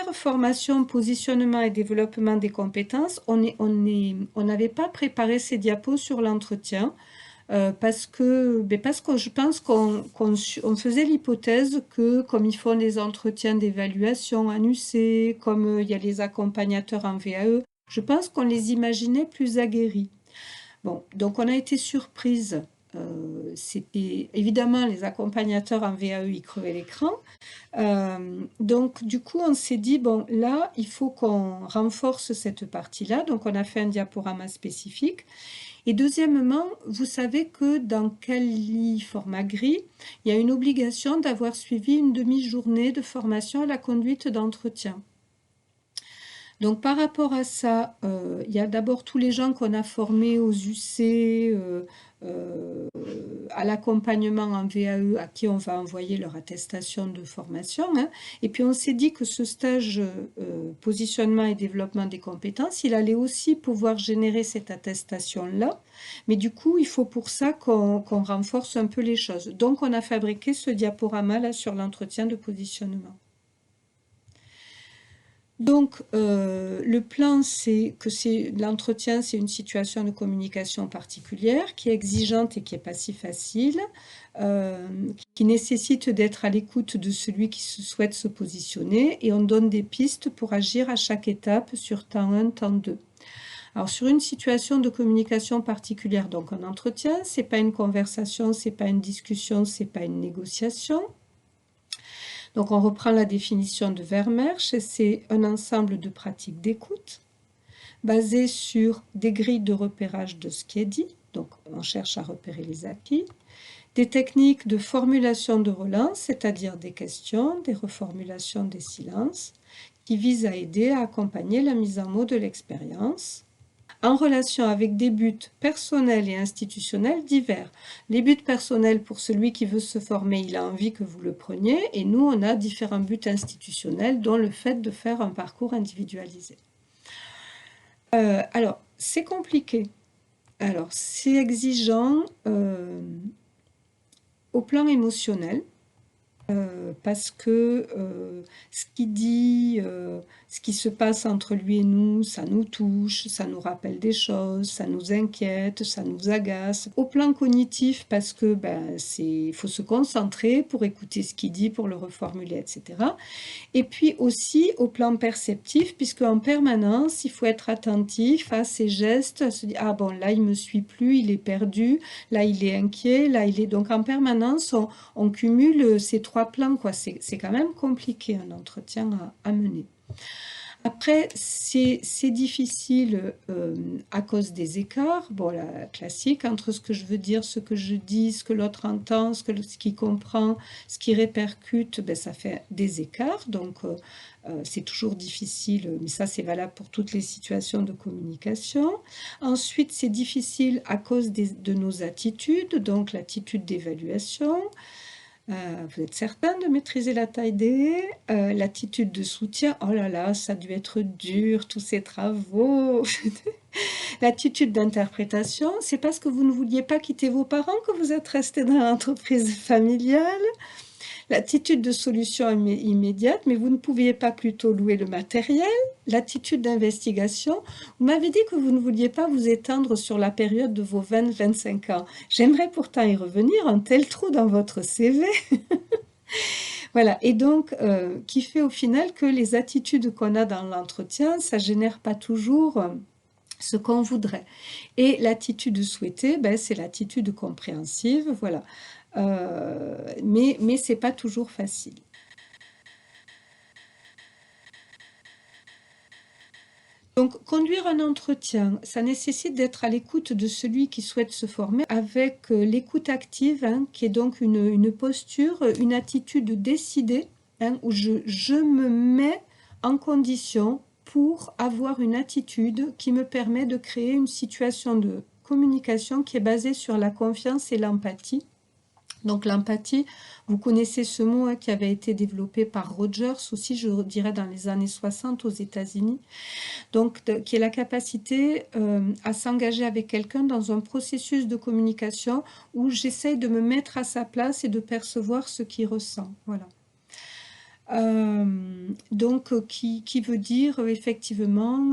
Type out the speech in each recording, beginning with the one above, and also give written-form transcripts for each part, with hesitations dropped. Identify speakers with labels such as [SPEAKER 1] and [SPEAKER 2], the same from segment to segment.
[SPEAKER 1] première formation positionnement et développement des compétences, on n'avait pas préparé ces diapos sur l'entretien parce que je pense on faisait l'hypothèse que comme ils font des entretiens d'évaluation en UC, comme il y a les accompagnateurs en VAE, je pense qu'on les imaginait plus aguerris. Bon, donc on a été surprise. C'était évidemment les accompagnateurs en VAE, ils crevaient l'écran. Donc du coup, on s'est dit, bon, là, il faut qu'on renforce cette partie-là. Donc on a fait un diaporama spécifique. Et deuxièmement, vous savez que dans Cali Format Gris, il y a une obligation d'avoir suivi une demi-journée de formation à la conduite d'entretien. Donc par rapport à ça, il y a d'abord tous les gens qu'on a formés aux UC, à l'accompagnement en VAE, à qui on va envoyer leur attestation de formation, hein. Et puis on s'est dit que ce stage positionnement et développement des compétences, il allait aussi pouvoir générer cette attestation-là. Mais du coup, il faut pour ça qu'on renforce un peu les choses. Donc on a fabriqué ce diaporama là sur l'entretien de positionnement. Donc, le plan, c'est que l'entretien, c'est une situation de communication particulière qui est exigeante et qui n'est pas si facile, qui nécessite d'être à l'écoute de celui qui souhaite se positionner, et on donne des pistes pour agir à chaque étape sur temps 1, temps 2. Alors, sur une situation de communication particulière, donc un entretien, ce n'est pas une conversation, ce n'est pas une discussion, ce n'est pas une négociation. Donc, on reprend la définition de Vermeersch, c'est un ensemble de pratiques d'écoute basées sur des grilles de repérage de ce qui est dit, donc on cherche à repérer les acquis, des techniques de formulation de relance, c'est-à-dire des questions, des reformulations des silences, qui visent à aider à accompagner la mise en mots de l'expérience, en relation avec des buts personnels et institutionnels divers. Les buts personnels, pour celui qui veut se former, il a envie que vous le preniez, et nous, on a différents buts institutionnels, dont le fait de faire un parcours individualisé. Alors, c'est compliqué. Alors, c'est exigeant au plan émotionnel. Parce que ce qu'il dit, ce qui se passe entre lui et nous, ça nous touche, ça nous rappelle des choses, ça nous inquiète, ça nous agace. Au plan cognitif, parce que il faut se concentrer pour écouter ce qu'il dit, pour le reformuler, etc. Et puis aussi au plan perceptif, puisque en permanence, il faut être attentif à ses gestes, à se dire, ah bon, là, il me suit plus, il est perdu, là, il est inquiet, là, il est... Donc, en permanence, on cumule ces trois plans, quoi. C'est quand même compliqué, un entretien à mener. Après, c'est difficile à cause des écarts, bon, la classique, entre ce que je veux dire, ce que je dis, ce que l'autre entend, ce qu'il comprend, ce qui répercute, ça fait des écarts, donc c'est toujours difficile, mais ça c'est valable pour toutes les situations de communication. Ensuite, c'est difficile à cause de nos attitudes, donc l'attitude d'évaluation. Vous êtes certain de maîtriser la taille D, l'attitude de soutien, oh là là, ça a dû être dur, tous ces travaux. L'attitude d'interprétation, c'est parce que vous ne vouliez pas quitter vos parents que vous êtes resté dans l'entreprise familiale. L'attitude de solution immédiate, mais vous ne pouviez pas plutôt louer le matériel. L'attitude d'investigation, vous m'avez dit que vous ne vouliez pas vous étendre sur la période de vos 20-25 ans. J'aimerais pourtant y revenir, un tel trou dans votre CV. Voilà, et donc, qui fait au final que les attitudes qu'on a dans l'entretien, ça ne génère pas toujours ce qu'on voudrait. Et l'attitude souhaitée, c'est l'attitude compréhensive, voilà. Mais ce n'est pas toujours facile. Donc, conduire un entretien, ça nécessite d'être à l'écoute de celui qui souhaite se former avec l'écoute active, hein, qui est donc une posture, une attitude décidée, hein, où je me mets en condition pour avoir une attitude qui me permet de créer une situation de communication qui est basée sur la confiance et l'empathie. Donc l'empathie, vous connaissez ce mot hein, qui avait été développé par Rogers aussi, je dirais dans les années 60 aux États-Unis, donc qui est la capacité à s'engager avec quelqu'un dans un processus de communication où j'essaye de me mettre à sa place et de percevoir ce qu'il ressent. Voilà. Qui veut dire effectivement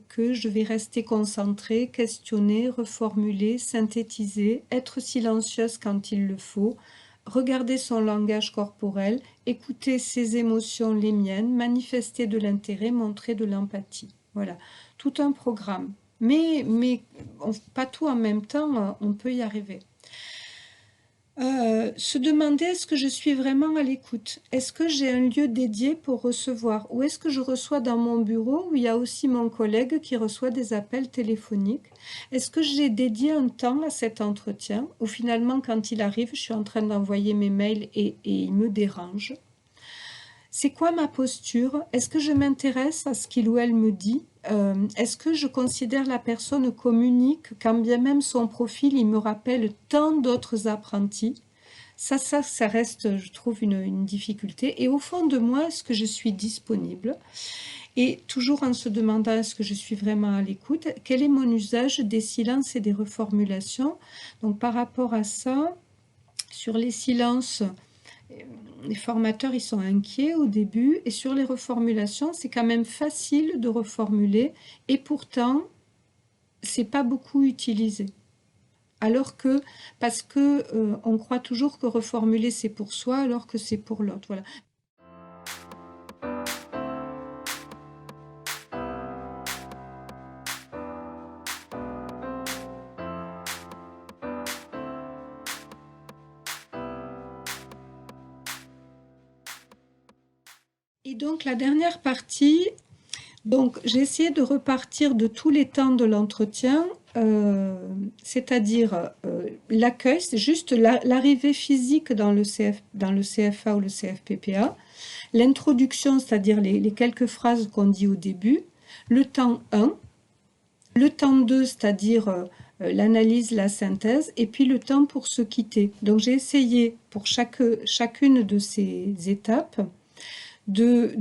[SPEAKER 1] que je vais rester concentrée, questionner, reformuler, synthétiser, être silencieuse quand il le faut, regarder son langage corporel, écouter ses émotions, les miennes, manifester de l'intérêt, montrer de l'empathie. Voilà, tout un programme. Mais pas tout en même temps, on peut y arriver. Se demander est-ce que je suis vraiment à l'écoute? Est-ce que j'ai un lieu dédié pour recevoir? Ou est-ce que je reçois dans mon bureau où il y a aussi mon collègue qui reçoit des appels téléphoniques? Est-ce que j'ai dédié un temps à cet entretien? Ou finalement, quand il arrive, je suis en train d'envoyer mes mails et il me dérange? C'est quoi ma posture? Est-ce que je m'intéresse à ce qu'il ou elle me dit? Est-ce que je considère la personne comme unique, quand bien même son profil, il me rappelle tant d'autres apprentis? Ça reste, je trouve, une difficulté. Et au fond de moi, est-ce que je suis disponible? Et toujours en se demandant est-ce que je suis vraiment à l'écoute, quel est mon usage des silences et des reformulations? Donc par rapport à ça, sur les silences, les formateurs ils sont inquiets au début, et sur les reformulations, c'est quand même facile de reformuler, et pourtant, c'est pas beaucoup utilisé. Alors que, parce que on croit toujours que reformuler c'est pour soi, alors que c'est pour l'autre. Voilà. Et donc la dernière partie, donc j'ai essayé de repartir de tous les temps de l'entretien, c'est-à-dire l'accueil, c'est juste l'arrivée physique dans le CFA ou le CFPPA, l'introduction, c'est-à-dire les quelques phrases qu'on dit au début, le temps 1, le temps 2, c'est-à-dire l'analyse, la synthèse, et puis le temps pour se quitter. Donc j'ai essayé pour chacune de ces étapes de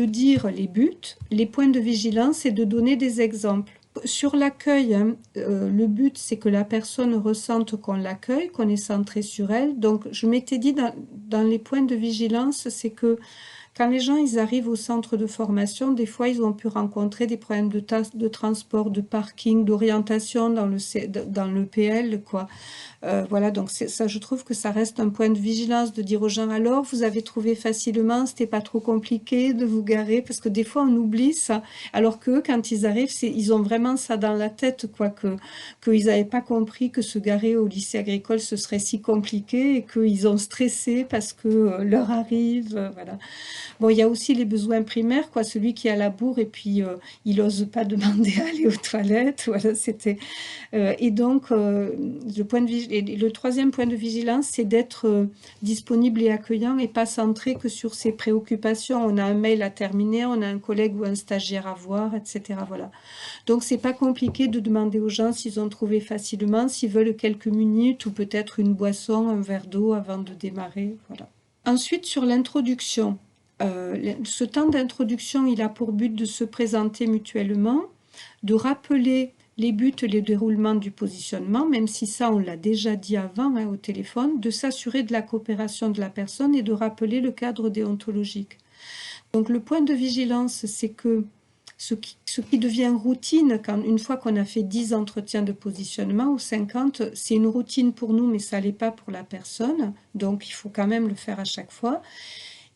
[SPEAKER 1] dire les buts, les points de vigilance et de donner des exemples. Sur l'accueil, hein, le but c'est que la personne ressente qu'on l'accueille, qu'on est centré sur elle. Donc je m'étais dit dans les points de vigilance, c'est que quand les gens ils arrivent au centre de formation, des fois ils ont pu rencontrer des problèmes de transport, de parking, d'orientation dans le PL, quoi. Voilà, donc ça, je trouve que ça reste un point de vigilance de dire aux gens alors, vous avez trouvé facilement, c'était pas trop compliqué de vous garer, parce que des fois on oublie ça, alors que quand ils arrivent, ils ont vraiment ça dans la tête, quoi, qu'ils n'avaient pas compris que se garer au lycée agricole ce serait si compliqué et qu'ils ont stressé parce que l'heure arrive, voilà. Bon, il y a aussi les besoins primaires, quoi, celui qui a la bourre et puis il n'ose pas demander à aller aux toilettes, voilà, c'était. Et donc, le troisième point de vigilance, c'est d'être disponible et accueillant et pas centré que sur ses préoccupations. On a un mail à terminer, on a un collègue ou un stagiaire à voir, etc. Voilà. Donc, c'est pas compliqué de demander aux gens s'ils ont trouvé facilement, s'ils veulent quelques minutes ou peut-être une boisson, un verre d'eau avant de démarrer. Voilà. Ensuite, sur l'introduction. Ce temps d'introduction, il a pour but de se présenter mutuellement, de rappeler les buts et les déroulements du positionnement, même si ça on l'a déjà dit avant au téléphone, de s'assurer de la coopération de la personne et de rappeler le cadre déontologique. Donc le point de vigilance, c'est que ce qui devient routine, une fois qu'on a fait 10 entretiens de positionnement ou 50, c'est une routine pour nous, mais ça ne l'est pas pour la personne, donc il faut quand même le faire à chaque fois.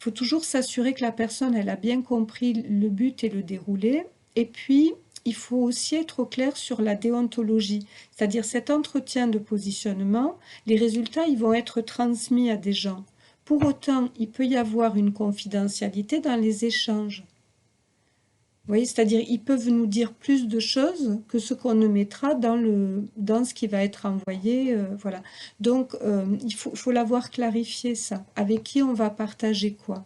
[SPEAKER 1] Il faut toujours s'assurer que la personne, elle a bien compris le but et le déroulé, et puis il faut aussi être au clair sur la déontologie, c'est-à-dire cet entretien de positionnement, les résultats ils vont être transmis à des gens. Pour autant, il peut y avoir une confidentialité dans les échanges. Vous voyez, c'est-à-dire ils peuvent nous dire plus de choses que ce qu'on ne mettra dans ce qui va être envoyé. Voilà. Donc, il faut l'avoir clarifié ça. Avec qui on va partager quoi.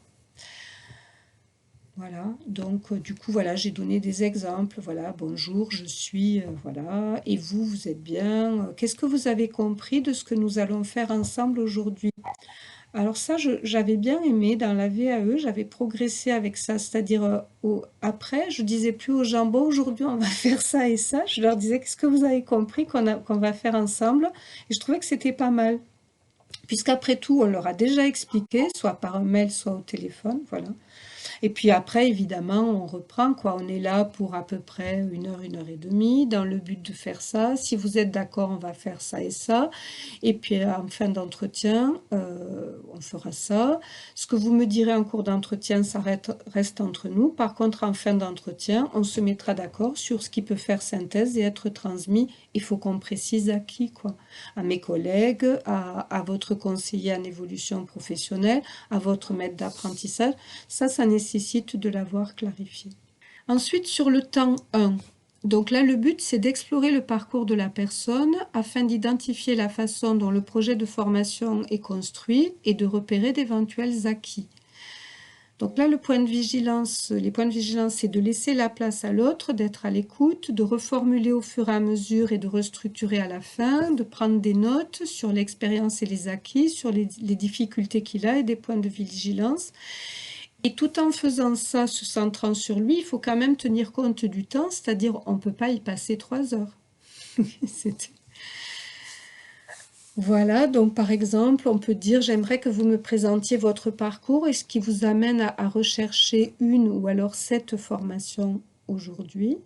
[SPEAKER 1] Voilà, donc du coup, voilà, j'ai donné des exemples. Voilà, bonjour, je suis, voilà, et vous, vous êtes bien. Qu'est-ce que vous avez compris de ce que nous allons faire ensemble aujourd'hui? Alors ça, j'avais bien aimé dans la VAE, j'avais progressé avec ça, c'est-à-dire après, je disais plus aux gens, bon, aujourd'hui on va faire ça et ça, je leur disais, qu'est-ce que vous avez compris qu'on va faire ensemble? Et je trouvais que c'était pas mal. puisqu'après tout, on leur a déjà expliqué, soit par un mail, soit au téléphone, voilà. Et puis après, évidemment, on reprend, quoi. On est là pour à peu près 1 heure et demie, dans le but de faire ça. Si vous êtes d'accord, on va faire ça et ça. Et puis en fin d'entretien, on fera ça. Ce que vous me direz en cours d'entretien, ça reste entre nous. Par contre, en fin d'entretien, on se mettra d'accord sur ce qui peut faire synthèse et être transmis. Il faut qu'on précise à qui, quoi. À mes collègues, à votre conseiller en évolution professionnelle, à votre maître d'apprentissage. Ça nécessite de l'avoir clarifié. Ensuite, sur le temps 1. Donc là, le but, c'est d'explorer le parcours de la personne afin d'identifier la façon dont le projet de formation est construit et de repérer d'éventuels acquis. Donc là, les points de vigilance, c'est de laisser la place à l'autre, d'être à l'écoute, de reformuler au fur et à mesure et de restructurer à la fin, de prendre des notes sur l'expérience et les acquis, sur les difficultés qu'il a et des points de vigilance. Et tout en faisant ça, se centrant sur lui, il faut quand même tenir compte du temps, c'est-à-dire on ne peut pas y passer 3 heures. Voilà, donc par exemple, on peut dire « J'aimerais que vous me présentiez votre parcours et ce qui vous amène à rechercher une ou alors cette formation aujourd'hui. »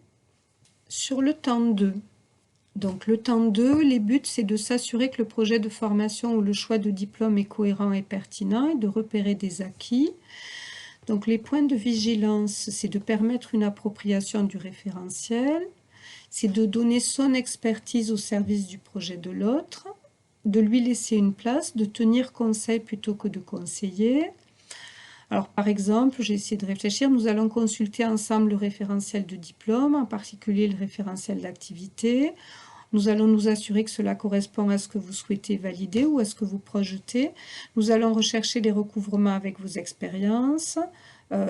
[SPEAKER 1] Sur le temps 2. Donc le temps 2, les buts, c'est de s'assurer que le projet de formation ou le choix de diplôme est cohérent et pertinent et de repérer des acquis. Donc les points de vigilance, c'est de permettre une appropriation du référentiel, c'est de donner son expertise au service du projet de l'autre, de lui laisser une place, de tenir conseil plutôt que de conseiller. Alors par exemple, j'ai essayé de réfléchir, nous allons consulter ensemble le référentiel de diplôme, en particulier le référentiel d'activité. Nous allons nous assurer que cela correspond à ce que vous souhaitez valider ou à ce que vous projetez. Nous allons rechercher les recouvrements avec vos expériences.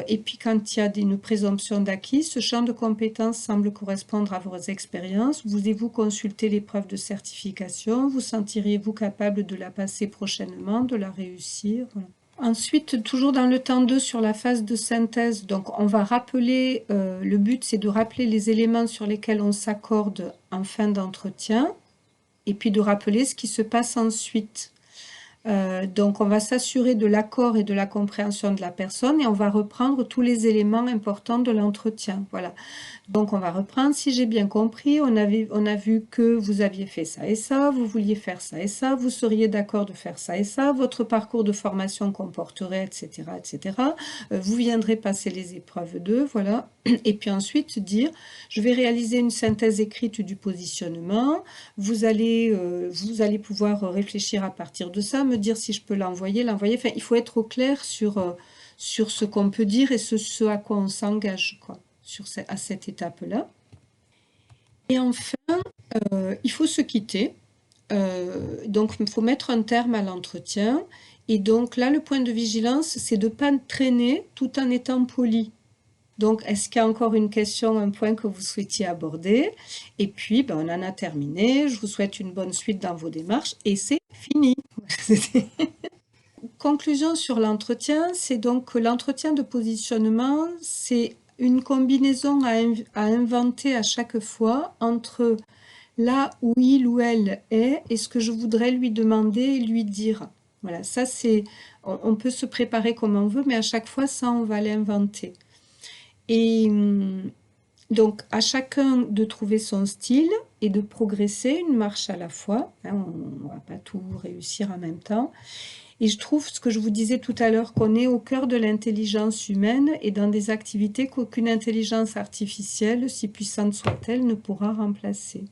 [SPEAKER 1] Et puis quand il y a une présomption d'acquis, ce champ de compétences semble correspondre à vos expériences. Voulez-vous consulter l'épreuve de certification? Vous sentiriez-vous capable de la passer prochainement, de la réussir? Voilà. Ensuite, toujours dans le temps 2 sur la phase de synthèse, donc on va rappeler, le but c'est de rappeler les éléments sur lesquels on s'accorde en fin d'entretien, et puis de rappeler ce qui se passe ensuite. Donc on va s'assurer de l'accord et de la compréhension de la personne et on va reprendre tous les éléments importants de l'entretien. Voilà. Donc on va reprendre, si j'ai bien compris, on a vu que vous aviez fait ça et ça, vous vouliez faire ça et ça, vous seriez d'accord de faire ça et ça, votre parcours de formation comporterait, etc., etc. Vous viendrez passer les épreuves d'eux, voilà. Et puis ensuite dire, je vais réaliser une synthèse écrite du positionnement, vous allez pouvoir réfléchir à partir de ça, me dire si je peux l'envoyer. Enfin, il faut être au clair sur ce qu'on peut dire et ce à quoi on s'engage, quoi. À cette étape-là. Et enfin, il faut se quitter. Donc, il faut mettre un terme à l'entretien. Et donc là, le point de vigilance, c'est de ne pas traîner tout en étant poli. Donc, est-ce qu'il y a encore une question, un point que vous souhaitiez aborder? Et puis, ben, on en a terminé. Je vous souhaite une bonne suite dans vos démarches et c'est fini. Conclusion sur l'entretien, c'est donc que l'entretien de positionnement, c'est une combinaison à inventer à chaque fois entre là où il ou elle est et ce que je voudrais lui demander et lui dire. Voilà, ça c'est, on peut se préparer comme on veut, mais à chaque fois, ça, on va l'inventer. Et donc, à chacun de trouver son style et de progresser une marche à la fois. Hein, on ne va pas tout réussir en même temps. Et je trouve, ce que je vous disais tout à l'heure, qu'on est au cœur de l'intelligence humaine et dans des activités qu'aucune intelligence artificielle, si puissante soit-elle, ne pourra remplacer.